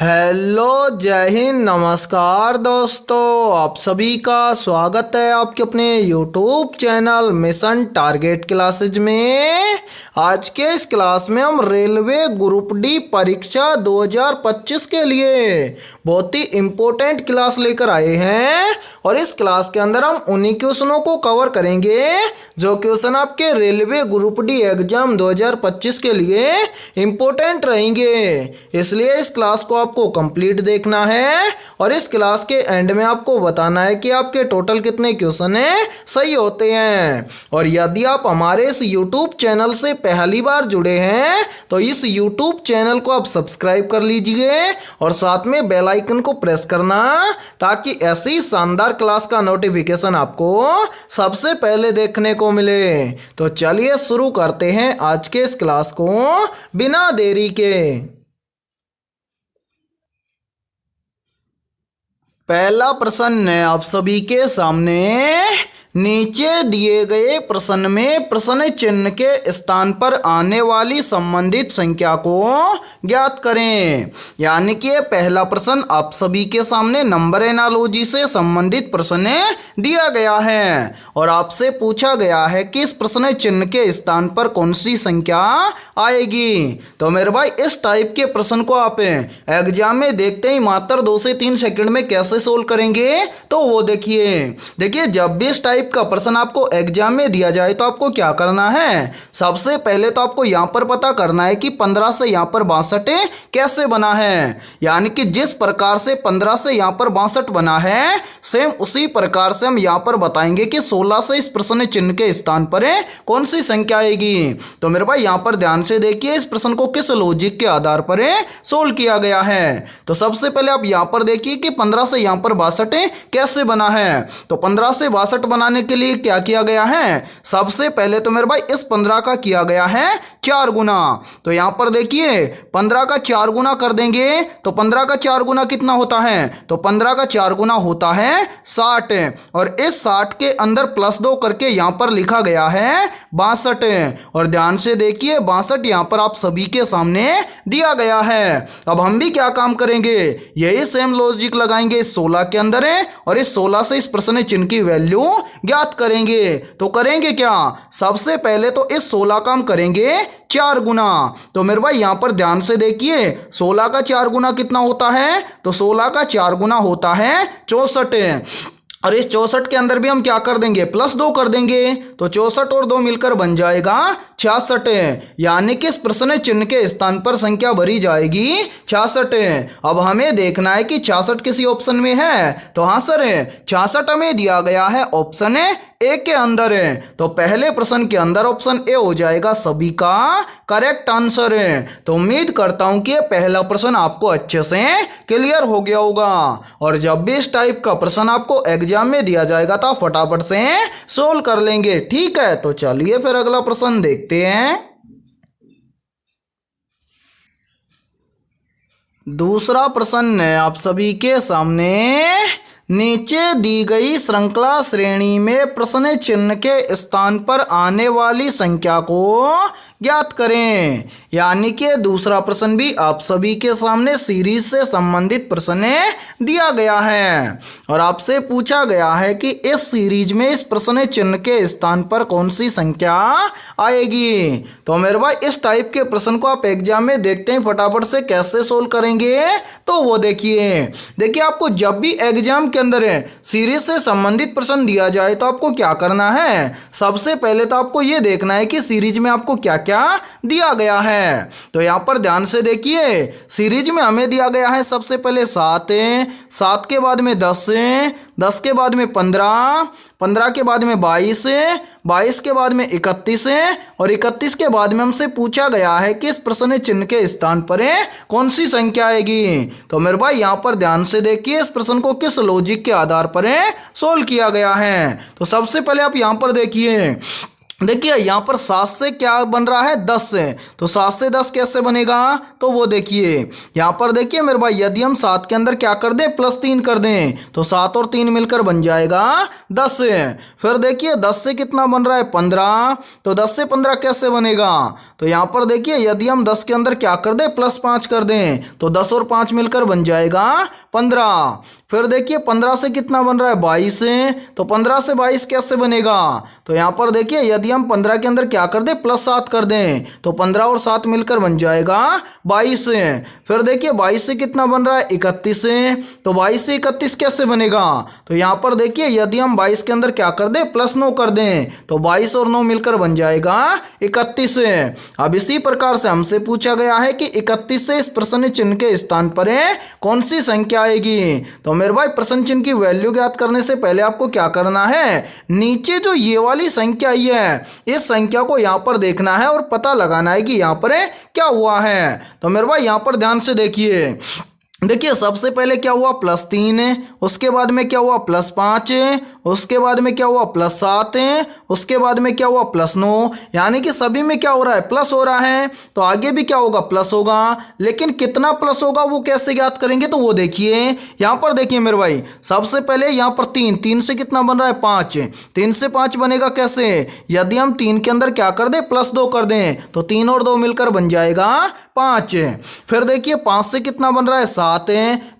Hello, जय हिंद, नमस्कार दोस्तों। आप सभी का स्वागत है आपके अपने YouTube channel mission target classes में। आज के इस क्लास में हम रेलवे ग्रुप डी परीक्षा 2025 के लिए बहुत ही इम्पोर्टेंट क्लास लेकर आए हैं और इस क्लास के अंदर हम उन्हीं क्वेश्चनों को कवर करेंगे जो क्वेश्चन आपके रेलवे ग्रुप डी एग्जाम 2025 के लिए इम्पोर्टेंट रहेंगे। इसलिए इस क्लास को आपको कंप्लीट देखना है और इस क्लास के एंड में आपको बताना है कि आपके टोटल कितने क्वेश्चन है सही होते हैं। और यदि आप हमारे इस YouTube चैनल से पहली बार जुड़े हैं तो इस YouTube चैनल को आप सब्सक्राइब कर लीजिए और साथ में बेल आइकन को प्रेस करना ताकि ऐसी शानदार क्लास का नोटिफिकेशन आपको सबसे पहले देखने को मिले। तो चलिए शुरू करते हैं आज के इस क्लास को बिना देरी के। पहला प्रश्न है आप सभी के सामने। नीचे दिए गए प्रश्न में प्रश्न चिन्ह के स्थान पर आने वाली संबंधित संख्या को ज्ञात करें। यानी कि पहला प्रश्न आप सभी के सामने नंबर एनालॉजी से संबंधित प्रश्न दिया गया है और आपसे पूछा गया है कि इस प्रश्न चिन्ह के स्थान पर कौन सी संख्या आएगी। तो मेरे भाई इस टाइप के प्रश्न को आप एग्जाम में देखते ही मात्र 2 से 3 सेकंड में कैसे सोल्व करेंगे तो वो देखिए जब भी इस टाइप का प्रश्न आपको एग्जाम में दिया जाए तो आपको क्या करना है। सबसे पहले तो आपको यहां पर पता करना है कि 15 से यहां पर 62 कैसे बना है। यानी कि जिस प्रकार से 15 से यहां पर 62 बना है सेम उसी प्रकार से हम यहां पर बताएंगे कि 16 से इस प्रश्न चिन्ह के स्थान पर कौन सी संख्या आएगी। तो मेरे भाई यहां पर ध्यान से देखिए इस प्रश्न को किस लॉजिक के आधार पर सोल्व किया गया है। तो सबसे पहले आप यहां पर देखिए कि 15 से यहां पर 62 कैसे बना है। तो 15 से 62 बनाने के लिए क्या किया गया है। सबसे पहले तो मेरे भाई इस 15 का किया गया है 4 गुना। तो यहां पर देखिए 15 का 4 गुना कर देंगे तो 15 का 4 गुना कितना होता है। तो 15 का 4 गुना होता है 60 और इस 60 के अंदर +2 करके यहां पर लिखा गया है 62। और ध्यान से देखिए 62 यहां पर आप सभी के सामने दिया गया है। अब हम भी क्या काम करेंगे, यही सेम लॉजिक लगाएंगे इस 16 के अंदर और इस 16 से इस प्रश्न चिन्ह की वैल्यू ज्ञात करेंगे। तो करेंगे क्या, सबसे पहले तो इस 16 का हम करेंगे 4 गुना। तो मेरे भाई यहां पर ध्यान से देखिए 16 का 4 गुना कितना होता है। तो 16 का 4 गुना होता है 64 और इस 64 के अंदर भी हम क्या कर देंगे +2 कर देंगे। तो 64 और 2 मिलकर बन जाएगा 66। यानी कि इस प्रश्न चिन्ह के स्थान पर संख्या भरी जाएगी 66। अब हमें देखना है कि 66 किसी ऑप्शन में है। तो हाँ सर 66 हमें दिया गया है ऑप्शन ए के अंदर है। तो पहले प्रश्न के अंदर ऑप्शन ए हो जाएगा सभी का करेक्ट आंसर है। तो उम्मीद करता हूं कि पहला प्रश्न आपको अच्छे से क्लियर हो गया होगा और जब भी इस टाइप का प्रश्न आपको एग्जाम में दिया जाएगा तो फटाफट से सोल्व कर लेंगे। ठीक है, तो चलिए फिर अगला प्रश्न देखते हैं। दूसरा प्रश्न है आप सभी के सामने। नीचे दी गई श्रृंखला श्रेणी में प्रश्न चिन्ह के स्थान पर आने वाली संख्या को ज्ञात करें। यानी कि दूसरा प्रश्न भी आप सभी के सामने सीरीज से संबंधित प्रश्न दिया गया है और आपसे पूछा गया है कि इस सीरीज में इस प्रश्न चिन्ह के स्थान पर कौन सी संख्या आएगी। तो मेरे भाई इस टाइप के प्रश्न को आप एग्जाम में देखते हैं फटाफट से कैसे सोल्व करेंगे तो वो देखिए आपको जब भी एग्जाम के अंदर सीरीज से संबंधित प्रश्न दिया जाए तो आपको क्या करना है। सबसे पहले तो आपको ये देखना है कि सीरीज में आपको क्या क्या दिया गया है। तो यहां पर ध्यान से देखिए सीरीज में हमें दिया गया है सबसे पहले 7 7 के बाद में 10 10 के बाद में 15 15 के बाद में 22 22 के बाद में 31 और 31 के बाद में हमसे पूछा गया है कि इस प्रश्न चिन्ह के स्थान पर कौन सी संख्या आएगी। तो मेरे भाई यहां पर ध्यान से देखिए इस प्रश्न को किस लॉजिक के आधार पर सोल्व किया गया है। तो सबसे पहले आप यहां पर देखिए देखिए यहाँ पर 7 से क्या बन रहा है, 10 से, तो 7 से 10 कैसे बनेगा, तो वो देखिए यहाँ पर देखिए मेरे भाई, यदि हम 7 के अंदर क्या कर दें, +3 कर दें, तो 7 और 3 मिलकर बन जाएगा 10। फिर देखिए 10 से कितना बन रहा है, 15, तो 10 से 15 कैसे बनेगा, तो यहाँ पर देखिए यदि हम 10 के अंदर क्या कर दें, +5 कर दें, तो 10 और 5 मिलकर बन जाएगा 15। फिर देखिए 15 से कितना बन रहा है, 22, तो 15 से 22 कैसे बनेगा, तो यहाँ पर देखिए यदि हम 15 के अंदर क्या कर दें, +7 कर दें, तो 15 और 7 मिलकर बन जाएगा 22। फिर देखिए 22 से कितना बन रहा है, 31, तो 22 से 31 कैसे बनेगा, तो यहाँ पर देखिए यदि हम 22 के अंदर क्या कर दें, +9 कर दें, तो 22 और 9 मिलकर बन जाएगा 31। अब इसी प्रकार से हमसे पूछा गया है कि 31 से इस प्रश्न चिन्ह के स्थान पर कौन सी संख्या आएगी। तो मेरे भाई प्रश्न चिन्ह की वैल्यू ज्ञात करने से पहले आपको क्या करना है, नीचे जो ये वाली संख्या आई है, इस संख्या को यहाँ पर देखना है और पता लगाना है कि यहाँ पर क्या हुआ है। तो मेरे भाई यहाँ पर ध्यान से देखिए, देखिए सबसे पहले क्या हुआ, +3, उसके बाद में क्या हुआ, +5, उसके बाद में क्या हुआ, +7, उसके बाद में क्या हुआ, +9, यानी कि सभी में क्या हो रहा है, प्लस हो रहा है, तो आगे भी क्या होगा, प्लस होगा। लेकिन कितना प्लस होगा वो कैसे ज्ञात करेंगे, तो वो देखिए यहाँ पर देखिए मेरे भाई, सबसे पहले यहाँ पर 3 से कितना बन रहा है, 5, 3 से 5 बनेगा कैसे, यदि हम 3 के अंदर क्या कर दें, +2 कर दें, तो 3 और 2 मिलकर बन जाएगा 5। फिर देखिए 5 से कितना बन रहा है, 7,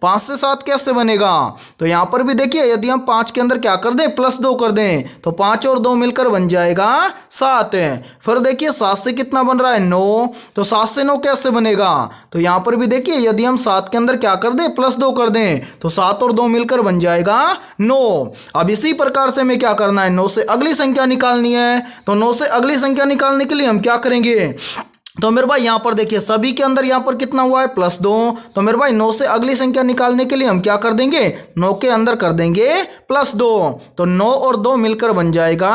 5 से 7 कैसे बनेगा, तो यहाँ पर भी देखिए यदि हम 5 के अंदर क्या कर दें, +2 कर दें, तो 5 और 2 मिलकर बन जाएगा 7। फिर देखिए 7 से कितना बन रहा है, 9, तो 7 से 9 कैसे बनेगा, तो यहाँ पर भी देखिए यदि हम 7 के अंदर क्या कर दें, +2 कर दें, तो 7 और 2 मिलकर बन जाएगा 9। अब इसी प्रकार से हमें क्या करना है, 9 से अगली संख्या निकालनी है। तो 9 से अगली संख्या निकालने के लिए हम क्या करेंगे, तो मेरे भाई यहाँ पर देखिए सभी के अंदर यहाँ पर कितना हुआ है, +2, तो मेरे भाई 9 से अगली संख्या निकालने के लिए हम क्या कर देंगे, 9 के अंदर कर देंगे +2, तो 9 और 2 मिलकर बन जाएगा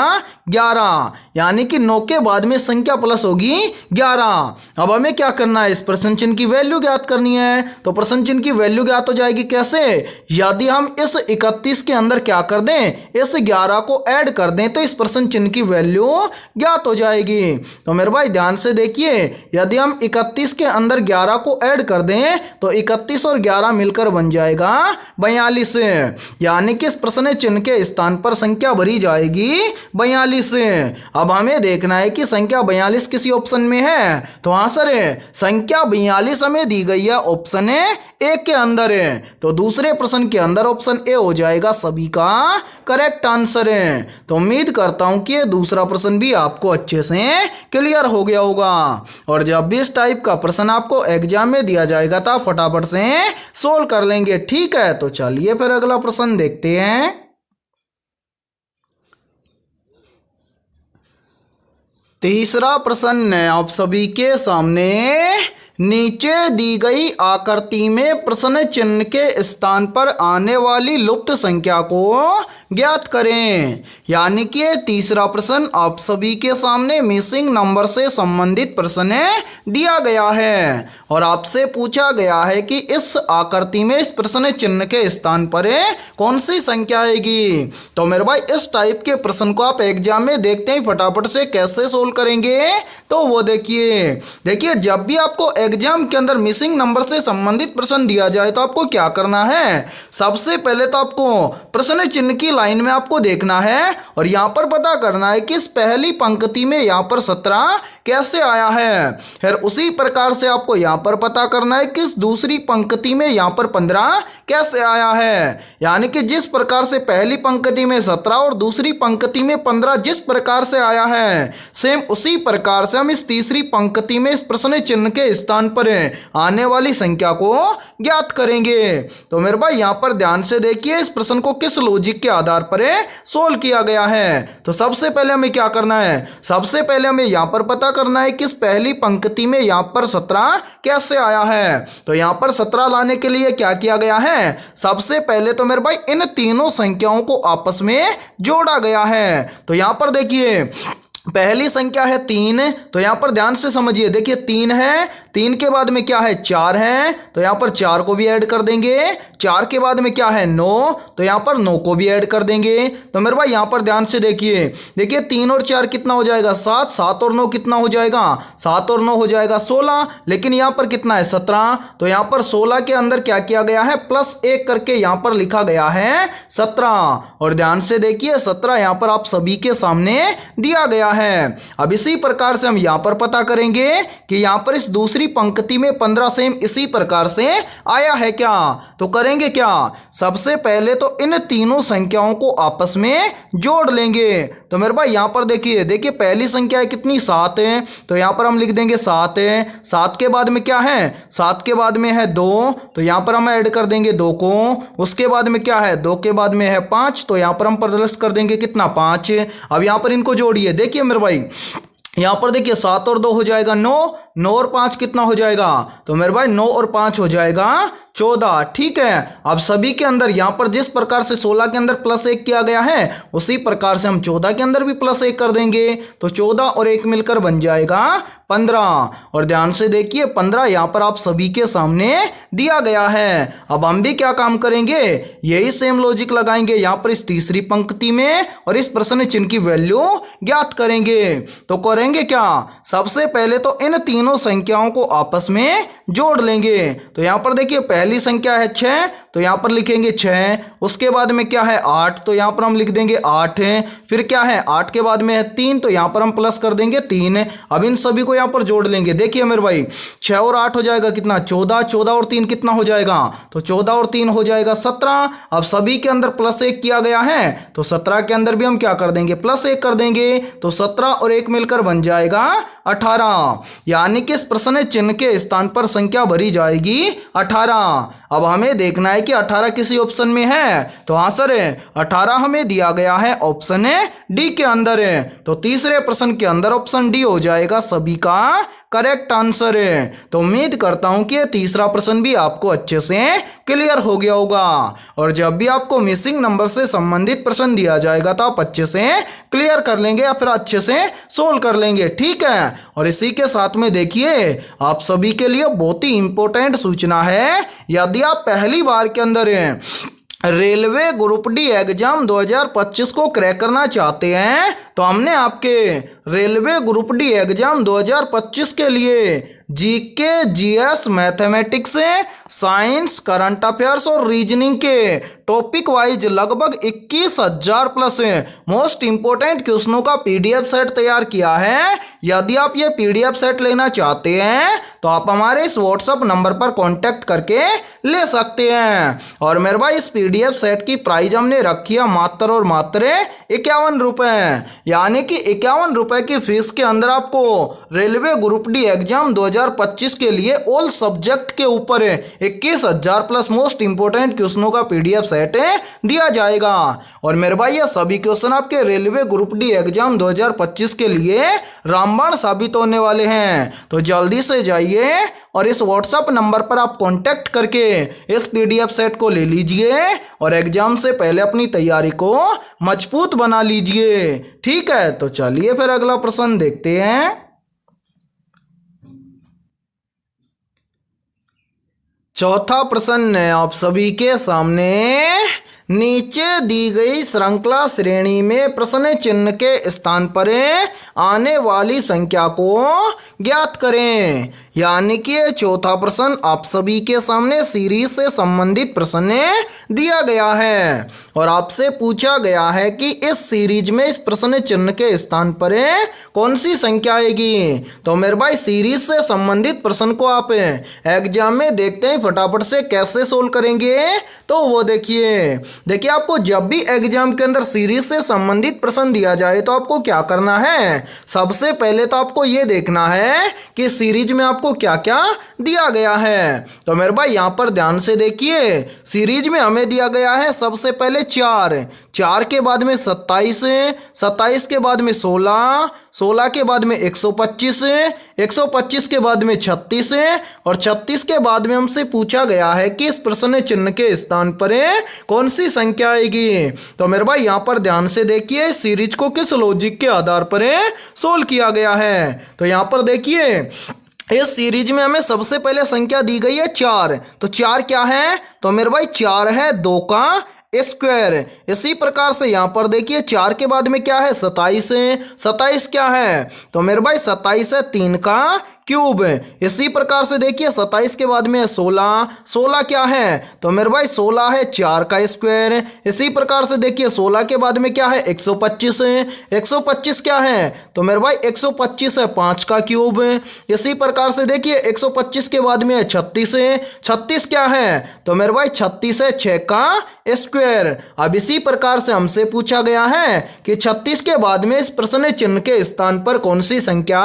11, यानी कि 9 के बाद में संख्या प्लस होगी 11। अब हमें क्या करना है, इस प्रश्न चिन्ह की वैल्यू ज्ञात करनी है। तो प्रश्न चिन्ह की वैल्यू ज्ञात हो जाएगी कैसे, यदि हम इस 31 के अंदर क्या कर दें, इस 11 को ऐड कर दें, तो इस प्रश्न चिन्ह की वैल्यू ज्ञात हो जाएगी। तो मेरे भाई ध्यान से देखिए, यदि हम 31 के अंदर 11 को ऐड कर दें, तो 31 और 11 मिलकर बन जाएगा 42, यानी कि इस प्रश्न चिन्ह के स्थान पर संख्या भरी जाएगी 42। अब हमें देखना है कि संख्या 42 किसी ऑप्शन में है, तो हाँ सर, संख्या 42 हमें दी गई है ऑप्शन ए के अंदर है, तो दूसरे प्रश्न के अंदर ऑप्शन ए हो जाएगा सभी का करेक्ट आंसर है। तो उम्मीद करता हूं कि ये दूसरा प्रश्न भी आपको अच्छे से क्लियर हो गया होगा, और जब भी इस टाइप का प्रश्न आपको एग्जाम में दिया जाएगा तो आप फटाफट से सोल्व कर लेंगे। ठीक है, तो चलिए फिर अगला प्रश्न देखते हैं। तीसरा प्रश्न आप सभी के सामने, नीचे दी गई आकृति में प्रश्न चिन्ह के स्थान पर आने वाली लुप्त संख्या को ज्ञात करें। यानी कि तीसरा प्रश्न आप सभी के सामने मिसिंग नंबर से संबंधित प्रश्न दिया गया है और आपसे पूछा गया है कि इस आकृति में इस प्रश्न चिन्ह के स्थान पर कौन सी संख्या आएगी। तो मेरे भाई इस टाइप के प्रश्न को आप एग्जाम में देखते ही फटाफट से कैसे सोल्व करेंगे, तो वो देखिए जब भी आपको एग्जाम के अंदर मिसिंग नंबर से संबंधित प्रश्न दिया जाए तो आपको क्या करना है, सबसे पहले तो आपको प्रश्न चिन्ह की लाइन में आपको देखना है और यहाँ पर पता करना है कि इस पहली पंक्ति में यहाँ पर 17 कैसे आया है। फिर उसी प्रकार से आपको यहाँ पर पता करना है कि इस दूसरी पंक्ति में यहाँ पर 15 कैसे आया है। यानी कि जिस प्रकार से पहली पंक्ति में 17 और दूसरी पंक्ति में 15 जिस प्रकार से आया है, सेम उसी प्रकार से हम इस तीसरी पंक्ति में इस प्रश्न चिन्ह के स्थान पर आने वाली संख्या को ज्ञात करेंगे। तो मेरे भाई यहाँ पर ध्यान से देखिए इस प्रश्न को किस लॉजिक के आधार पर सोल्व किया गया है। तो सबसे पहले हमें क्या करना है, सबसे पहले हमें यहाँ पर पता करना है कि इस पहली पंक्ति में यहाँ पर 17 कैसे आया है। तो यहाँ पर 17 लाने के लिए क्या किया गया है, सबसे पहले तो मेरे भाई इन तीनों संख्याओं को आपस में जोड़ा गया है। तो यहाँ पर देखिए पहली संख्या है 3, तो यहां पर ध्यान से समझिए, देखिए 3 है, 3 के बाद में क्या है 4 है, तो यहां पर 4 को भी ऐड कर देंगे। 4 के बाद में क्या है 9, तो यहां पर 9 को भी ऐड कर देंगे। तो मेरे भाई यहां पर ध्यान से देखिए, देखिए 3 और 4 कितना हो जाएगा 7, 7 और 9 कितना हो जाएगा 7 और 9 हो जाएगा 16, लेकिन यहां पर कितना है 17, तो यहां पर 16 के अंदर क्या किया गया है +1 करके यहां पर लिखा गया है 17। और ध्यान से देखिए 17 यहां पर आप सभी के सामने दिया गया है। अब इसी प्रकार से हम यहां पर पता करेंगे कि यहां पर इस दूसरी पंक्ति में 15 सेम इसी प्रकार से आया है क्या। तो करेंगे क्या, सबसे पहले तो इन तीनों संख्याओं को आपस में जोड़ लेंगे। तो मेरे भाई यहां पर देखिए, देखिए पहली संख्या है कितनी 7 है, तो यहां पर हम लिख देंगे 7 है। 7 के बाद में क्या है 7 के बाद में है 2, तो यहां पर हम ऐड कर देंगे 2 को। उसके बाद में क्या है 2 के बाद में है 5, तो यहां पर हम प्लस कर देंगे कितना 5। अब यहां पर इनको जोड़िए, देखिए मेरे भाई यहां पर देखिए 7 और 2 हो जाएगा 9, 9 और 5 कितना हो जाएगा, तो मेरे भाई 9 और 5 हो जाएगा 14। ठीक है, अब सभी के अंदर यहां पर जिस प्रकार से 16 के अंदर +1 किया गया है उसी प्रकार से हम 14 के अंदर भी +1 कर देंगे, तो 14 और 1 मिलकर बन जाएगा 15। और ध्यान से देखिए 15 यहां पर आप सभी के सामने दिया गया है। अब हम भी क्या काम करेंगे, यही सेम लॉजिक लगाएंगे यहां पर इस तीसरी पंक्ति में और इस प्रश्न चिन्ह की वैल्यू ज्ञात करेंगे। तो करेंगे क्या, सबसे पहले तो इन तीनों संख्याओं को आपस में जोड़ लेंगे। तो यहां पर देखिए पहली संख्या है 6, तो यहां पर लिखेंगे 6। उसके बाद में क्या है 8, तो यहां पर हम लिख देंगे 8 है। फिर क्या है 8 के बाद में है 3, तो यहां पर हम प्लस कर देंगे 3। अब इन सभी को यहां पर जोड़ लेंगे, देखिए मेरे भाई 6 और 8 हो जाएगा कितना 14, 14 और 3 कितना हो जाएगा, तो 14 और 3 हो जाएगा 17। अब सभी के अंदर +1 किया गया है, तो 17 के अंदर भी हम क्या कर देंगे +1 कर देंगे, तो 17 और 1 मिलकर बन जाएगा 18। यानी कि इस प्रश्न चिन्ह के स्थान पर संख्या भरी जाएगी 18। अब हमें देखना है कि 18 किसी ऑप्शन में है, तो हाँ सर 18 हमें दिया गया है ऑप्शन डी के अंदर है। तो तीसरे प्रश्न के अंदर ऑप्शन डी हो जाएगा सभी का करेक्ट आंसर है। तो उम्मीद करता हूं कि तीसरा प्रश्न भी आपको अच्छे से क्लियर हो गया होगा। और जब भी आपको मिसिंग नंबर से संबंधित प्रश्न दिया जाएगा तो आप अच्छे से क्लियर कर लेंगे या फिर अच्छे से सोल्व कर लेंगे। ठीक है, और इसी के साथ में देखिए आप सभी के लिए बहुत ही इंपॉर्टेंट सूचना है, यदि आप पहली बार के अंदर रेलवे ग्रुप डी एग्जाम 2025 को क्रैक करना चाहते हैं तो हमने आपके रेलवे ग्रुप डी एग्जाम 2025 के लिए GK, GS, mathematics, science, current affairs और रीजनिंग के टॉपिक वाइज लगभग 21,000 प्लस मोस्ट इंपोर्टेंट क्वेश्चनों का पीडीएफ सेट तैयार किया है। यदि आप ये पीडीएफ सेट लेना चाहते हैं तो आप हमारे इस व्हाट्सएप नंबर पर कांटेक्ट करके ले सकते हैं। और मेरे भाई इस पीडीएफ सेट की प्राइस हमने रखी है मात्र और मात्र 51 रुपये, यानी कि 51 रुपये की फीस के अंदर आपको रेलवे ग्रुप डी एग्जाम 2025 के लिए ऑल सब्जेक्ट के ऊपर 21,000 प्लस मोस्ट इंपोर्टेंट क्वेश्चनों का पीडीएफ सेट दिया जाएगा। और मेरे भाई ये सभी क्वेश्चन आपके रेलवे ग्रुप डी एग्जाम 2025 के लिए रामबाण साबित होने वाले हैं। तो जल्दी से जाइए और इस व्हाट्सएप नंबर पर आप कांटेक्ट करके इस पीडीएफ सेट को ले लीजिए और एग्जाम से पहले अपनी तैयारी को मजबूत बना लीजिए। ठीक है, तो चलिए फिर अगला प्रश्न देखते हैं। चौथा प्रश्न आप सभी के सामने नीचे दी गई श्रृंखला श्रेणी में प्रश्न चिन्ह के स्थान पर आने वाली संख्या को ज्ञात करें। यानी कि चौथा प्रश्न आप सभी के सामने सीरीज से संबंधित प्रश्न दिया गया है और आपसे पूछा गया है कि इस सीरीज में इस प्रश्न चिन्ह के स्थान पर कौन सी संख्या आएगी। तो मेरे भाई सीरीज से संबंधित प्रश्न को आप एग्जाम में देखते हैं फटाफट से कैसे सोल्व करेंगे। तो वो देखिए आपको जब भी एग्जाम के अंदर सीरीज से संबंधित प्रश्न दिया जाए तो आपको क्या करना है, सबसे पहले तो आपको ये देखना है कि सीरीज में आपको क्या क्या दिया गया है। तो मेरे भाई यहाँ पर ध्यान से देखिए, सीरीज में हमें दिया गया है सबसे पहले 4 के बाद में 27, 27 के बाद में 16, 16 के बाद में 125, 125 के बाद में 36 और 36 के बाद में हमसे पूछा गया है कि इस प्रश्न चिन्ह के स्थान पर कौन सी सी संख्या आएगी। तो मेरे भाई यहाँ पर ध्यान से देखिए सीरीज को किस लॉजिक के आधार पर सोल्व किया गया है। तो यहाँ पर देखिए इस सीरीज में हमें सबसे पहले संख्या दी गई है 4। तो 4 क्या है? तो मेरे भाई 4 है 2 का स्क्वायर। इसी प्रकार से यहाँ पर देखिए 4 के बाद में क्या है? 27 है। 27 क्या है? तो मेरे भाई 27 है 3 का क्यूब। इसी प्रकार से देखिए 27 के बाद में 16। 16 क्या है? तो मेरे भाई 16 है 4 का स्क्वायर। इसी प्रकार से देखिए 16 के बाद में क्या है? 125 है। 125 क्या है? तो मेरे भाई 125 है 5 का क्यूब। इसी प्रकार से देखिए 125 के बाद में 36 है। 36 क्या है? तो मेरे भाई 36 है 6 का स्क्वायर। अब इसी प्रकार से हमसे पूछा गया है कि 36 के बाद में इस प्रश्न चिन्ह के स्थान पर कौन सी संख्या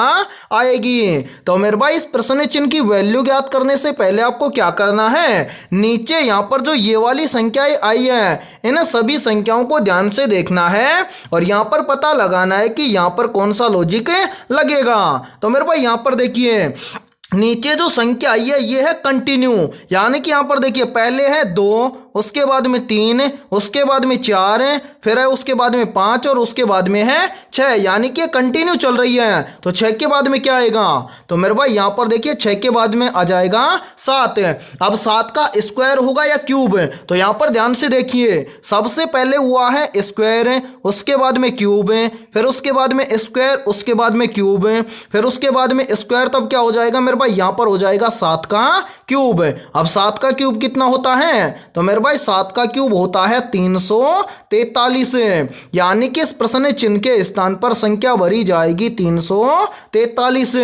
आएगी। तो मेरे भाई इस प्रश्न चिन्ह की वैल्यू ज्ञात करने से पहले आपको क्या करना है? नीचे यहाँ पर जो ये वाली संख्याएं आई है इन सभी संख्याओं को ध्यान से देखना है और यहाँ पर पता लगाना है कि यहाँ पर कौन सा लॉजिक लगेगा। तो मेरे भाई यहाँ पर देखिए नीचे जो संख्या आई है ये है कंटिन्यू, यानी कि यहाँ पर देखिए पहले है 2, उसके बाद में 3, उसके बाद में 4, फिर है उसके बाद में 5 और उसके बाद में है 6, यानी कि कंटिन्यू चल रही है। तो 6 के बाद में क्या आएगा? तो मेरे भाई यहाँ पर देखिए 6 के बाद में आ जाएगा 7। अब 7 का स्क्वायर होगा या क्यूब? तो यहाँ पर ध्यान से देखिए सबसे पहले हुआ है स्क्वायर, उसके बाद में क्यूब, फिर उसके बाद में स्क्वायर, उसके बाद में क्यूब, फिर उसके बाद में स्क्वायर, तब क्या हो जाएगा मेरे भाई? यहाँ पर हो जाएगा 7 का क्यूब। अब 7 का क्यूब कितना होता है? तो मेरे भाई 7 का क्यूब होता है 343, यानी कि इस प्रश्न चिन्ह के स्थान पर संख्या भरी जाएगी 343।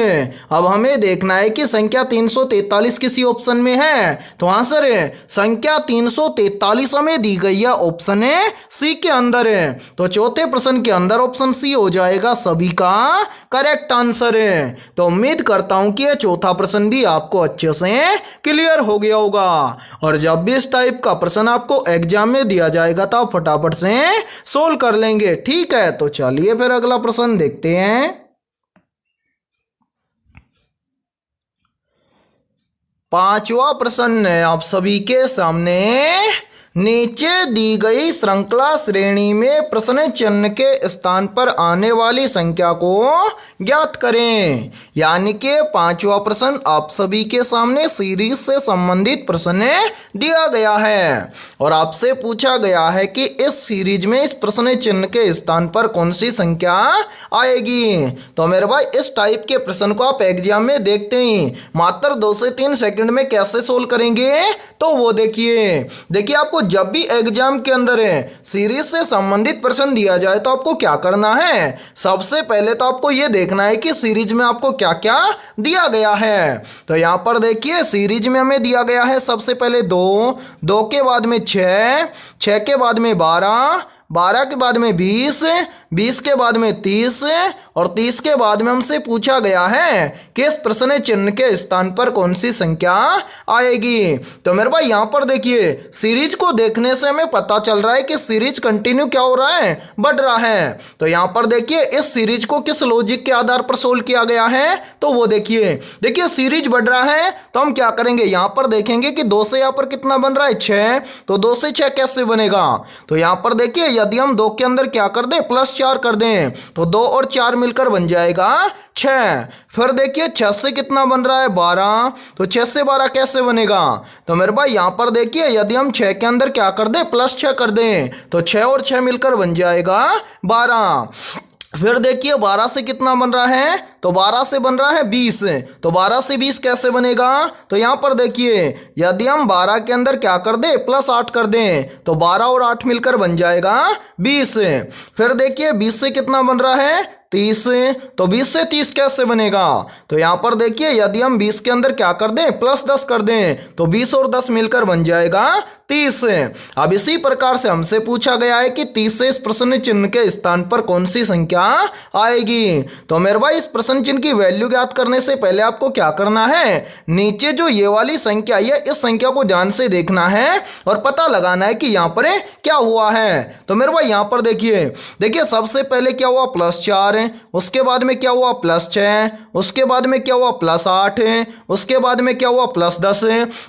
अब हमें देखना है कि संख्या 343 किसी ऑप्शन में है। तो आंसर है संख्या 343 हमें दी गई है ऑप्शन सी के अंदर है। तो चौथे प्रश्न के अंदर ऑप्शन सी हो जाएगा सभी का करेक्ट आंसर है। तो उम्मीद करता हूं कि यह चौथा प्रश्न भी आपको अच्छे से क्लियर हो गया होगा और जब भी इस टाइप का प्रश्न आपको एग्जाम में दिया जाएगा तो आप फटाफट से सोल्व कर लेंगे। ठीक है, तो चलिए फिर अगला प्रश्न देखते हैं। पांचवा प्रश्न है आप सभी के सामने। नीचे दी गई श्रृंखला श्रेणी में प्रश्न चिन्ह के स्थान पर आने वाली संख्या को ज्ञात करें। यानी कि पांचवा प्रश्न आप सभी के सामने सीरीज से संबंधित प्रश्न दिया गया है और आपसे पूछा गया है कि इस सीरीज में इस प्रश्न चिन्ह के स्थान पर कौन सी संख्या आएगी। तो मेरे भाई इस टाइप के प्रश्न को आप एग्जाम में देखते ही मात्र 2 से 3 सेकंड में कैसे सोल्व करेंगे, तो वो देखिए आपको जब भी एग्जाम के अंदर सीरीज से संबंधित प्रश्न दिया जाए तो आपको क्या करना है? सबसे पहले तो आपको ये देखना है कि सीरीज में आपको क्या क्या दिया गया है। तो यहाँ पर देखिए सीरीज में हमें दिया गया है सबसे पहले 2, 2 के बाद में 6, 6 के बाद में 12, 12 के बाद में 20, 20 के बाद में 30 और 30 के बाद में हमसे पूछा गया है कि इस प्रश्न चिन्ह के स्थान पर कौन सी संख्या आएगी। तो मेरे भाई यहाँ पर देखिए सीरीज को देखने से हमें पता चल रहा है कि सीरीज कंटिन्यू क्या हो रहा है? बढ़ रहा है। तो यहाँ पर देखिए इस सीरीज को किस लॉजिक के आधार पर सोल्व किया गया है, तो वो देखिए सीरीज बढ़ रहा है तो हम क्या करेंगे? यहाँ पर देखेंगे कि 2 से यहाँ पर कितना बन रहा है? 6। तो 2 से 6 कैसे बनेगा? तो यहाँ पर देखिए यदि हम 2 के अंदर क्या कर दें? +4 कर दें तो 2 और 4 मिलकर बन जाएगा 6। फिर देखिए 6 से कितना बन रहा है? 12। तो 6 से 12 कैसे बनेगा? तो मेरे भाई यहाँ पर देखिए यदि हम 6 के अंदर क्या कर दें? +6 कर दें तो 6 और 6 मिलकर बन जाएगा 12। फिर देखिए 12 से कितना बन रहा है? तो 12 से बन रहा है 20। तो 12 से 20 कैसे बनेगा? तो यहाँ पर देखिए यदि हम 12 के अंदर क्या कर दें? +8 कर दें तो 12 और 8 मिलकर बन जाएगा 20। फिर देखिए 20 से कितना बन रहा है? 30। तो 20 से 30 कैसे बनेगा? तो यहाँ पर देखिए यदि हम 20 के अंदर क्या कर दें? +10 कर दें तो 20 और 10 मिलकर बन जाएगा 30। अब इसी प्रकार से हमसे पूछा गया है कि 30 से इस प्रश्न चिन्ह के स्थान पर कौन सी संख्या आएगी। तो मेरे भाई इस प्रश्न चिन्ह की वैल्यू ज्ञात करने से पहले आपको क्या करना है? नीचे जो ये वाली संख्या है इस संख्या को ध्यान से देखना है और पता लगाना है कि यहाँ पर क्या हुआ है। तो मेरे भाई यहाँ पर देखिए सबसे पहले क्या हुआ? +4, उसके बाद में क्या हुआ +6, उसके बाद में क्या हुआ +8, उसके बाद में क्या हुआ +10,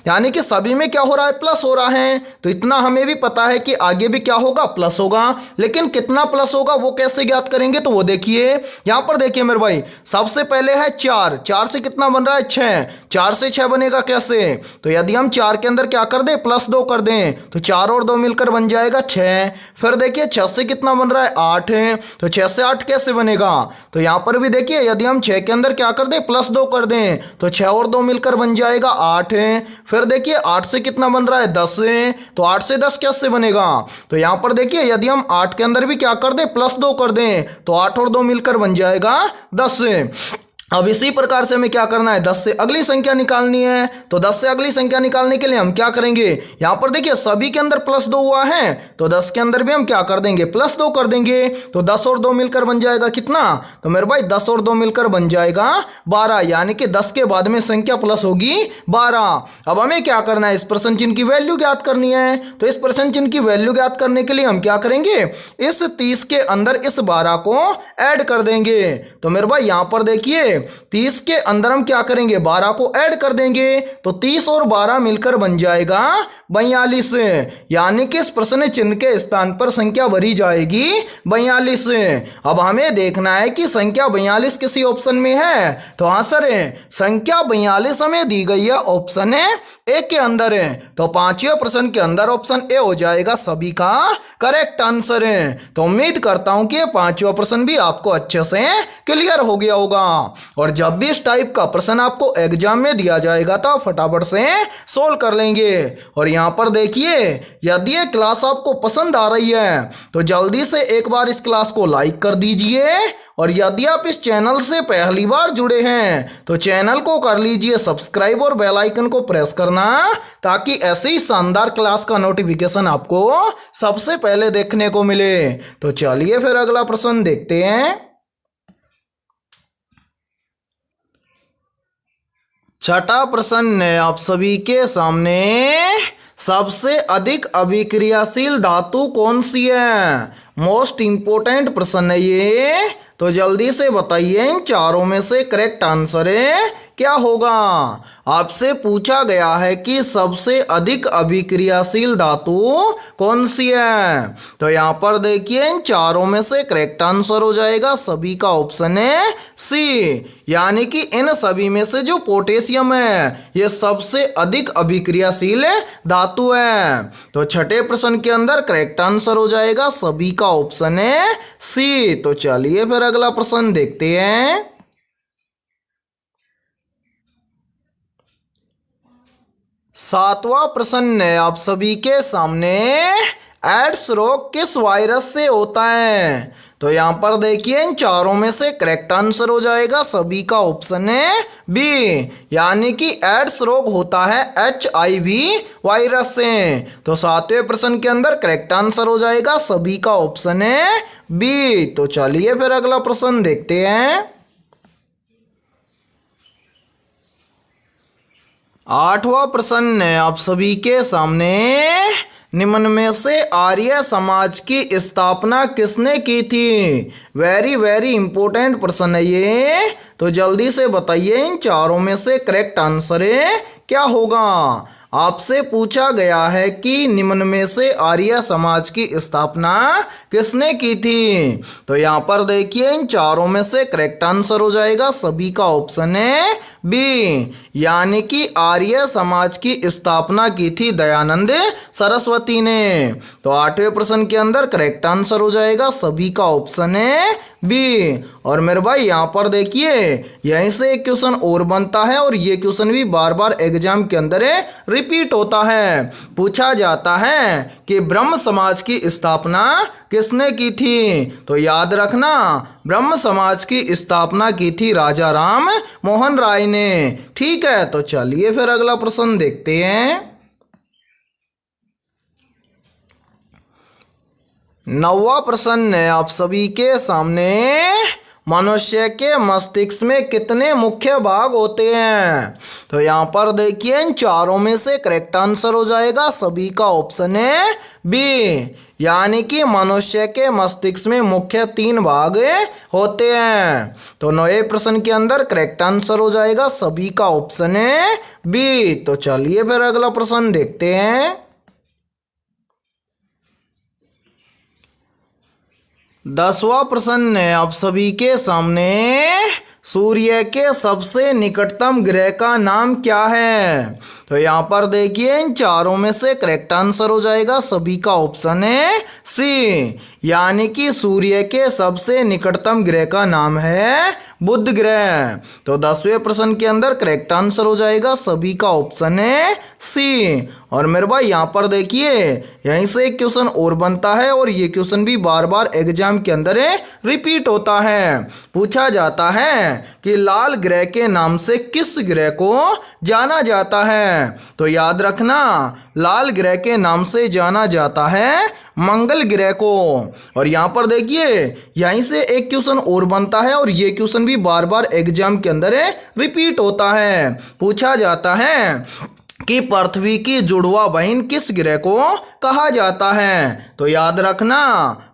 यानी कि सभी में क्या हो रहा है प्लस हो रहा है। तो इतना हमें भी पता है कि आगे भी क्या होगा प्लस होगा, लेकिन कितना प्लस होगा वो कैसे ज्ञात करेंगे, तो वो देखिए यहां पर देखिए मेरे भाई, सबसे पहले है 4, 4 से कितना बन रहा है 6, 4 से 6 बनेगा कैसे, तो यदि हम 4 के अंदर क्या कर दें +2 कर दें तो 4 और 2 मिलकर बन जाएगा 6। फिर देखिए 6 से कितना बन रहा है 8, तो 6 से 8 कैसे बनेगा, तो यहां पर भी देखिए यदि हम 6 के अंदर क्या कर दें +2 कर दें तो 6 और 2 मिलकर बन जाएगा 8। फिर देखिए 8 से कितना बन रहा है 10, तो 8 से 10 कैसे बनेगा, तो यहां पर देखिए यदि हम 8 के अंदर भी क्या कर दें +2 कर दें तो 8 और 2 मिलकर बन जाएगा 10। अब इसी प्रकार से हमें क्या करना है 10 से अगली संख्या निकालनी है, तो 10 से अगली संख्या निकालने के लिए हम क्या करेंगे, यहां पर देखिए सभी के अंदर +2 हुआ है तो 10 के अंदर भी हम क्या कर देंगे +2 कर देंगे, तो 10 और 2 मिलकर बन जाएगा कितना, तो मेरे भाई 10 और 2 मिलकर बन जाएगा 12, यानी कि 10 के बाद में संख्या प्लस होगी 12। अब हमें क्या करना है, इस प्रश्न चिन्ह की वैल्यू ज्ञात करनी है, तो इस प्रश्न चिन्ह की वैल्यू ज्ञात करने के लिए हम क्या करेंगे, इस 30 के अंदर इस 12 को ऐड कर देंगे। तो मेरे भाई यहां पर देखिए 30 के अंदर हम क्या करेंगे 12 को ऐड कर देंगे, तो 30 और 12 मिलकर बन जाएगा 42, यानी कि इस प्रश्न चिन्ह के स्थान पर संख्या भरी जाएगी 42। अब हमें देखना है कि संख्या 42 किसी ऑप्शन में है, तो हाँ सर संख्या 42 हमें दी गई है ऑप्शन ए के अंदर है, तो पांचवें प्रश्न के अंदर ऑप्शन ए हो जाएगा सभी का करेक्ट आंसर है। तो उम्मीद करता हूं कि ये पांचवा प्रश्न भी आपको अच्छे से क्लियर हो गया होगा, और जब भी इस टाइप का प्रश्न आपको एग्जाम में दिया जाएगा तो फटाफट से सोल्व कर लेंगे। और यहाँ पर देखिए यदि ये क्लास आपको पसंद आ रही है तो जल्दी से एक बार इस क्लास को लाइक कर दीजिए, और यदि आप इस चैनल से पहली बार जुड़े हैं तो चैनल को कर लीजिए सब्सक्राइब और बेल आइकन को प्रेस करना, ताकि ऐसे ही शानदार क्लास का नोटिफिकेशन आपको सबसे पहले देखने को मिले। तो चलिए फिर अगला प्रश्न देखते हैं। छठा प्रश्न है आप सभी के सामने, सबसे अधिक अभिक्रियाशील धातु कौन सी है, मोस्ट इंपोर्टेंट प्रश्न है ये, तो जल्दी से बताइए इन चारों में से करेक्ट आंसर है क्या होगा। आपसे पूछा गया है कि सबसे अधिक अभिक्रियाशील धातु कौन सी है, तो यहां पर देखिए इन चारों में से करेक्ट आंसर हो जाएगा सभी का ऑप्शन है सी, यानी कि इन सभी में से जो पोटेशियम है ये सबसे अधिक अभिक्रियाशील धातु है। तो छठे प्रश्न के अंदर करेक्ट आंसर हो जाएगा सभी का ऑप्शन है सी। तो चलिए फिर अगला प्रश्न देखते हैं। सातवां प्रश्न है आप सभी के सामने, एड्स रोग किस वायरस से होता है, तो यहां पर देखिए इन चारों में से करेक्ट आंसर हो जाएगा सभी का ऑप्शन है बी, यानी कि एड्स रोग होता है HIV वायरस से। तो सातवें प्रश्न के अंदर करेक्ट आंसर हो जाएगा सभी का ऑप्शन है बी। तो चलिए फिर अगला प्रश्न देखते हैं। आठवां प्रश्न है आप सभी के सामने, निम्न में से आर्य समाज की स्थापना किसने की थी, वेरी वेरी इंपॉर्टेंट प्रश्न है ये, तो जल्दी से बताइए इन चारों में से करेक्ट आंसर है क्या होगा। आपसे पूछा गया है कि निम्न में से आर्य समाज की स्थापना किसने की थी, तो यहाँ पर देखिए इन चारों में से करेक्ट आंसर हो जाएगा सभी का ऑप्शन है बी, यानी कि आर्य समाज की स्थापना की थी दयानंद सरस्वती ने। तो आठवें प्रश्न के अंदर करेक्ट आंसर हो जाएगा सभी का ऑप्शन है बी। और मेरे भाई यहाँ पर देखिए यहीं से एक क्वेश्चन और बनता है, और ये क्वेश्चन भी बार बार एग्जाम के अंदर रिपीट होता है। पूछा जाता है कि ब्रह्म समाज की स्थापना किसने की थी, तो याद रखना ब्रह्म समाज की स्थापना की थी राजा राम मोहन राय ने। ठीक है, तो चलिए फिर अगला प्रश्न देखते हैं। नौवां प्रश्न है आप सभी के सामने, मनुष्य के मस्तिष्क में कितने मुख्य भाग होते हैं? तो यहाँ पर देखिए इन चारों में से करेक्ट आंसर हो जाएगा सभी का ऑप्शन है बी, यानी कि मनुष्य के मस्तिष्क में मुख्य 3 भाग होते हैं। तो 9वें प्रश्न के अंदर करेक्ट आंसर हो जाएगा सभी का ऑप्शन है बी। तो चलिए फिर अगला प्रश्न देखते हैं। 10वां प्रश्न है आप सभी के सामने, सूर्य के सबसे निकटतम ग्रह का नाम क्या है? तो यहाँ पर देखिए इन चारों में से करेक्ट आंसर हो जाएगा सभी का ऑप्शन है सी, यानी कि सूर्य के सबसे निकटतम ग्रह का नाम है बुध ग्रह। तो 10वें प्रश्न के अंदर करेक्ट आंसर हो जाएगा सभी का ऑप्शन है सी। और मेरे भाई यहाँ पर देखिए यहीं से एक क्वेश्चन और बनता है और ये क्वेश्चन भी बार बार एग्जाम के अंदर रिपीट होता है। पूछा जाता है कि लाल ग्रह के नाम से किस ग्रह को जाना जाता है? तो याद रखना लाल ग्रह के नाम से जाना जाता है मंगल ग्रह को। और यहाँ पर देखिए यहीं से एक क्वेश्चन और बनता है और ये क्वेश्चन भी बार बार एग्जाम के अंदर रिपीट होता है। पूछा जाता है कि पृथ्वी की जुड़वा बहन किस ग्रह को कहा जाता है? तो याद रखना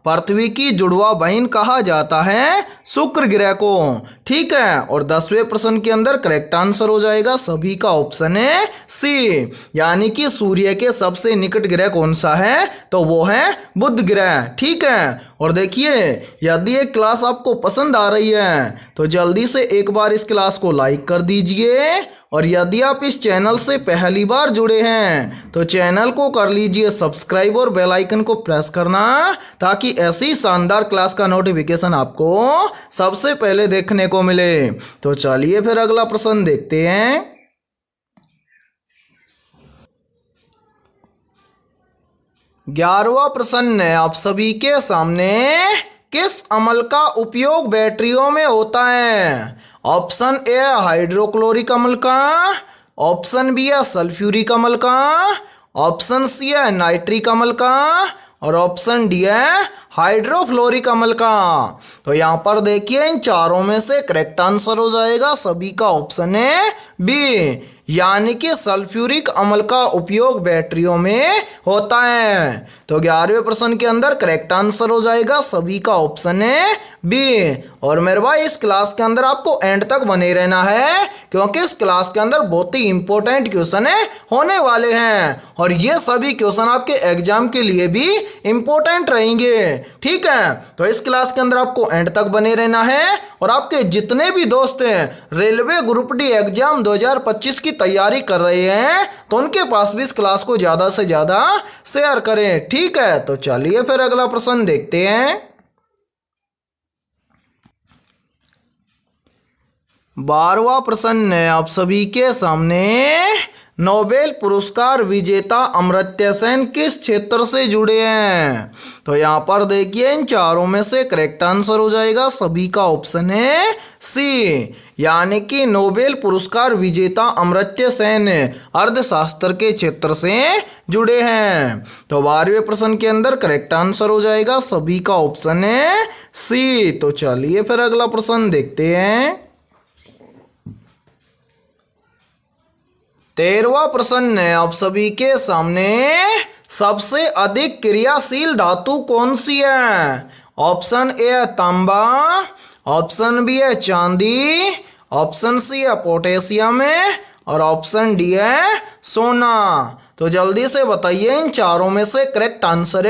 पृथ्वी की जुड़वा बहन कहा जाता है शुक्र ग्रह को। ठीक है। और 10वें प्रश्न के अंदर करेक्ट आंसर हो जाएगा सभी का ऑप्शन है सी, यानी कि सूर्य के सबसे निकट ग्रह कौन सा है? तो वो है बुध ग्रह। ठीक है। और देखिए यदि ये क्लास आपको पसंद आ रही है तो जल्दी से एक बार इस क्लास को लाइक कर दीजिए, और यदि आप इस चैनल से पहली बार जुड़े हैं तो चैनल को कर लीजिए सब्सक्राइब और बेल आइकन को प्रेस करना, ताकि ऐसी शानदार क्लास का नोटिफिकेशन आपको सबसे पहले देखने को मिले। तो चलिए फिर अगला प्रश्न देखते हैं। 11वां प्रश्न है आप सभी के सामने, किस अम्ल का उपयोग बैटरियों में होता है? ऑप्शन ए हाइड्रोक्लोरिक अम्ल का, ऑप्शन बी है सल्फ्यूरिक अम्ल का, ऑप्शन सी है नाइट्रिक अम्ल का, और ऑप्शन डी है हाइड्रोफ्लोरिक अम्ल का। तो यहाँ पर देखिए इन चारों में से करेक्ट आंसर हो जाएगा सभी का ऑप्शन है बी, यानी कि सल्फ्यूरिक अम्ल का उपयोग बैटरियों में होता है। तो 11वें प्रश्न के अंदर करेक्ट आंसर हो जाएगा सभी का ऑप्शन है बी। और मेरे भाई इस क्लास के अंदर आपको एंड तक बने रहना है, क्योंकि इस क्लास के अंदर बहुत ही इंपॉर्टेंट क्वेश्चन होने वाले हैं और ये सभी क्वेश्चन आपके एग्जाम के लिए भी इंपॉर्टेंट रहेंगे। ठीक है। तो इस क्लास के अंदर आपको एंड तक बने रहना है, और आपके जितने भी दोस्त हैं रेलवे ग्रुप डी एग्जाम 2025 की तैयारी कर रहे हैं तो उनके पास भी इस क्लास को ज़्यादा से ज़्यादा शेयर करें। ठीक है। तो चलिए फिर अगला प्रश्न देखते हैं। 12वां प्रश्न है आप सभी के सामने, नोबेल पुरस्कार विजेता अमर्त्य सेन किस क्षेत्र से जुड़े हैं? तो यहाँ पर देखिए इन चारों में से करेक्ट आंसर हो जाएगा सभी का ऑप्शन है सी, यानी कि नोबेल पुरस्कार विजेता अमर्त्य सेन अर्थशास्त्र के क्षेत्र से जुड़े हैं। तो 12वें प्रश्न के अंदर करेक्ट आंसर हो जाएगा सभी का ऑप्शन है सी। तो चलिए फिर अगला प्रश्न देखते हैं। 13वां प्रश्न है आप सभी के सामने, सबसे अधिक क्रियाशील धातु कौन सी है? ऑप्शन ए है तांबा, ऑप्शन बी है चांदी, ऑप्शन सी है पोटेशियम और ऑप्शन डी है सोना। तो जल्दी से बताइए इन चारों में से करेक्ट आंसर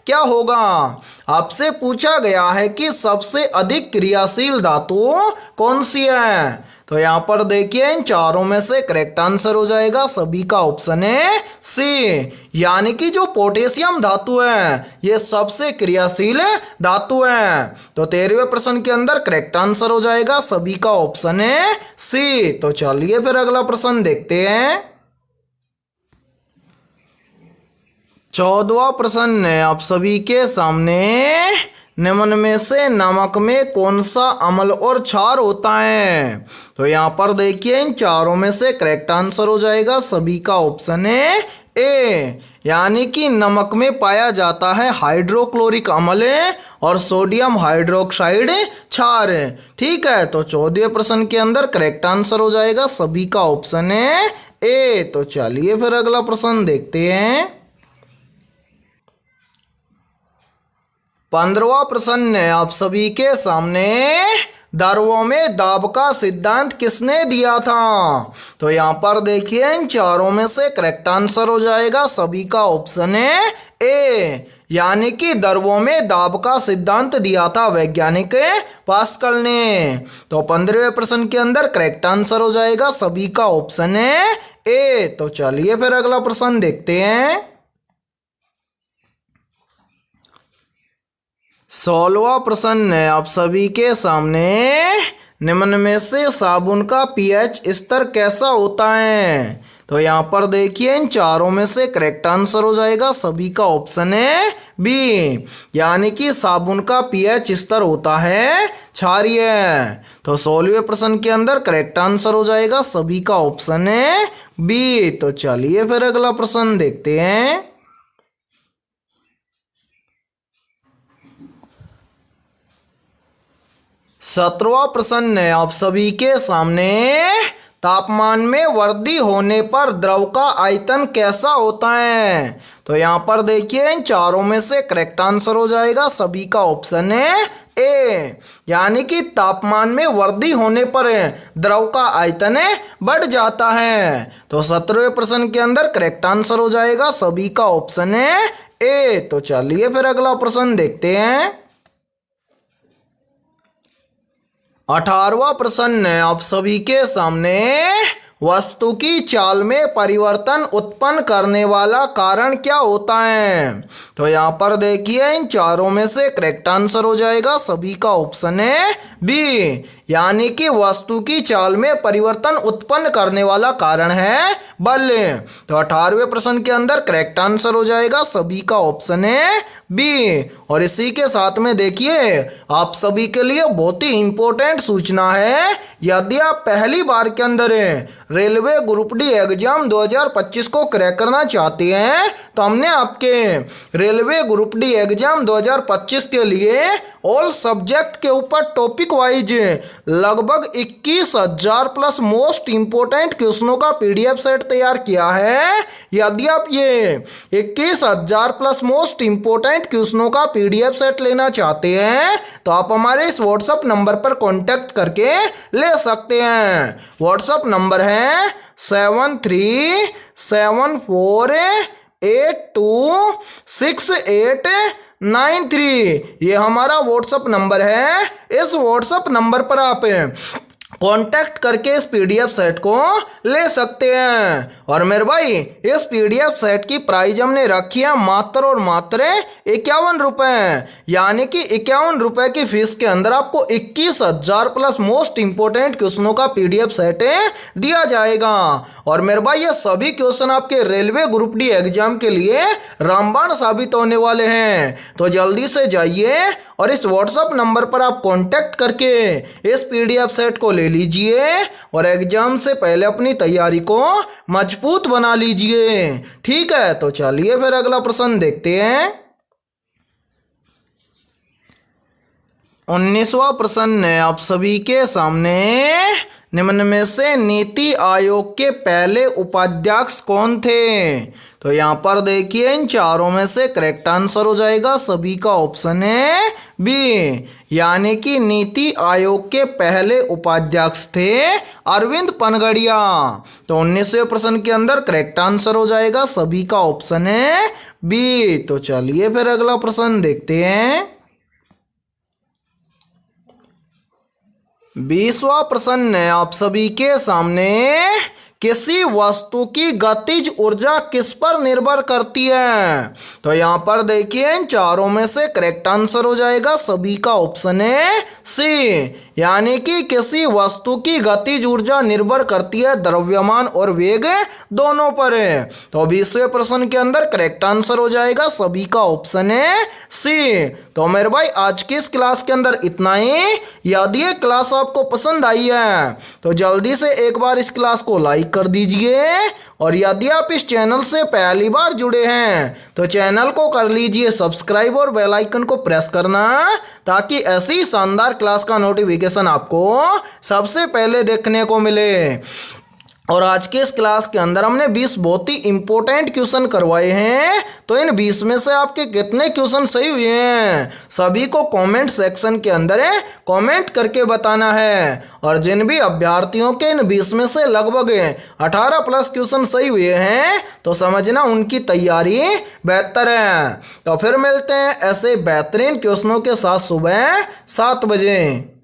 क्या होगा? आपसे पूछा गया है कि सबसे अधिक क्रियाशील धातु कौन सी है। तो यहाँ पर देखिए इन चारों में से करेक्ट आंसर हो जाएगा सभी का ऑप्शन है सी, यानी कि जो पोटेशियम धातु है ये सबसे क्रियाशील धातु है। तो 13वें प्रश्न के अंदर करेक्ट आंसर हो जाएगा सभी का ऑप्शन है सी। तो चलिए फिर अगला प्रश्न देखते हैं। 14वां प्रश्न है आप सभी के सामने, निम्न में से नमक में कौन सा अम्ल और क्षार होता है? तो यहाँ पर देखिए इन चारों में से करेक्ट आंसर हो जाएगा सभी का ऑप्शन है ए यानी कि नमक में पाया जाता है हाइड्रोक्लोरिक अम्ल और सोडियम हाइड्रोक्साइड क्षार। ठीक है, तो 14वें प्रश्न के अंदर करेक्ट आंसर हो जाएगा सभी का ऑप्शन है ए। तो चलिए फिर अगला प्रश्न देखते हैं। 15वां प्रश्न है आप सभी के सामने, द्रवों में दाब का सिद्धांत किसने दिया था? तो यहाँ पर देखिए इन चारों में से करेक्ट आंसर हो जाएगा सभी का ऑप्शन है ए, यानी कि द्रवों में दाब का सिद्धांत दिया था वैज्ञानिक पास्कल ने। तो 15वें प्रश्न के अंदर करेक्ट आंसर हो जाएगा सभी का ऑप्शन है ए। तो चलिए फिर अगला प्रश्न देखते हैं। 16वां प्रश्न है आप सभी के सामने, निम्न में से साबुन का पीएच स्तर कैसा होता है? तो यहाँ पर देखिए इन चारों में से करेक्ट आंसर हो जाएगा सभी का ऑप्शन है बी, यानी कि साबुन का पीएच स्तर होता है क्षारीय। तो 16वें प्रश्न के अंदर करेक्ट आंसर हो जाएगा सभी का ऑप्शन है बी। तो चलिए फिर अगला प्रश्न देखते हैं। 17वां प्रश्न है आप सभी के सामने, तापमान में वृद्धि होने पर द्रव का आयतन कैसा होता है? तो यहाँ पर देखिए इन चारों में से करेक्ट आंसर हो जाएगा सभी का ऑप्शन है ए, यानी कि तापमान में वृद्धि होने पर द्रव का आयतन बढ़ जाता है। तो 17वें प्रश्न के अंदर करेक्ट आंसर हो जाएगा सभी का ऑप्शन है ए। तो चलिए फिर अगला प्रश्न देखते हैं। 18वां प्रश्न है आप सभी के सामने, वस्तु की चाल में परिवर्तन उत्पन्न करने वाला कारण क्या होता है? तो यहाँ पर देखिए इन चारों में से करेक्ट आंसर हो जाएगा सभी का ऑप्शन है बी, यानी कि वस्तु की चाल में परिवर्तन उत्पन्न करने वाला कारण है बल। तो 18वें प्रश्न के अंदर करेक्ट आंसर हो जाएगा सभी का ऑप्शन है बी। और इसी के साथ में देखिए आप सभी के लिए बहुत ही इंपॉर्टेंट सूचना है, यदि आप पहली बार के अंदर रेलवे ग्रुप डी एग्जाम 2025 को क्रैक करना चाहते हैं तो हमने आपके रेलवे ग्रुप डी एग्जाम 2025 के लिए ऑल सब्जेक्ट के ऊपर टॉपिक वाइज लगभग 21,000 प्लस मोस्ट इंपोर्टेंट क्वेश्चनों का पीडीएफ सेट तैयार किया है। यदि आप ये 21,000 प्लस मोस्ट इंपोर्टेंट क्वेश्चनों का पीडीएफ सेट लेना चाहते हैं तो आप हमारे इस व्हाट्सएप नंबर पर कांटेक्ट करके ले सकते हैं। व्हाट्सएप नंबर है 7372826893। ये हमारा व्हाट्सएप नंबर है। इस व्हाट्सएप नंबर पर आप कांटेक्ट करके इस पीडीएफ सेट को ले सकते हैं। और मेरे भाई इस पीडीएफ सेट की प्राइस हमने रखी है मात्र और मात्र 51 रुपये, यानी कि 51 रुपये की फीस के अंदर आपको 21,000 प्लस मोस्ट इंपोर्टेंट क्वेश्चनों का पीडीएफ सेट दिया जाएगा। और मेरे भाई ये सभी क्वेश्चन आपके रेलवे ग्रुप डी एग्जाम के लिए रामबाण साबित होने वाले हैं। तो जल्दी से जाइए और इस व्हाट्सएप नंबर पर आप कांटेक्ट करके इस पीडीएफ सेट को ले लीजिए और एग्जाम से पहले अपनी तैयारी को मजबूत बना लीजिए। ठीक है, तो चलिए फिर अगला प्रश्न देखते हैं। 19वां प्रश्न है आप सभी के सामने, निम्न में से नीति आयोग के पहले उपाध्यक्ष कौन थे? तो यहाँ पर देखिए इन चारों में से करेक्ट आंसर हो जाएगा सभी का ऑप्शन है बी, यानी कि नीति आयोग के पहले उपाध्यक्ष थे अरविंद पनगड़िया। तो 19वें प्रश्न के अंदर करेक्ट आंसर हो जाएगा सभी का ऑप्शन है बी। तो चलिए फिर अगला प्रश्न देखते हैं। 20वां प्रश्न है आप सभी के सामने, किसी वस्तु की गतिज ऊर्जा किस पर निर्भर करती है? तो यहाँ पर देखिए इन चारों में से करेक्ट आंसर हो जाएगा सभी का ऑप्शन है सी, यानी कि किसी वस्तु की गतिज ऊर्जा निर्भर करती है द्रव्यमान और वेग दोनों पर। तो 20वें प्रश्न के अंदर करेक्ट आंसर हो जाएगा सभी का ऑप्शन है सी। तो मेरे भाई आज की इस क्लास के अंदर इतना ही। यदि ये क्लास आपको पसंद आई है तो जल्दी से एक बार इस क्लास को लाइक लाइक कर दीजिए और यदि आप इस चैनल से पहली बार जुड़े हैं तो चैनल को कर लीजिए सब्सक्राइब और बेल आइकन को प्रेस करना, ताकि ऐसी शानदार क्लास का नोटिफिकेशन आपको सबसे पहले देखने को मिले। और आज के इस क्लास के अंदर हमने 20 बहुत ही इंपॉर्टेंट क्वेश्चन करवाए हैं। तो इन 20 में से आपके कितने क्वेश्चन सही हुए हैं सभी को कमेंट सेक्शन के अंदर कमेंट करके बताना है। और जिन भी अभ्यर्थियों के इन 20 में से लगभग 18 प्लस क्वेश्चन सही हुए हैं तो समझना उनकी तैयारी बेहतर है। तो फिर मिलते हैं ऐसे बेहतरीन क्वेश्चनों के साथ सुबह 7 बजे।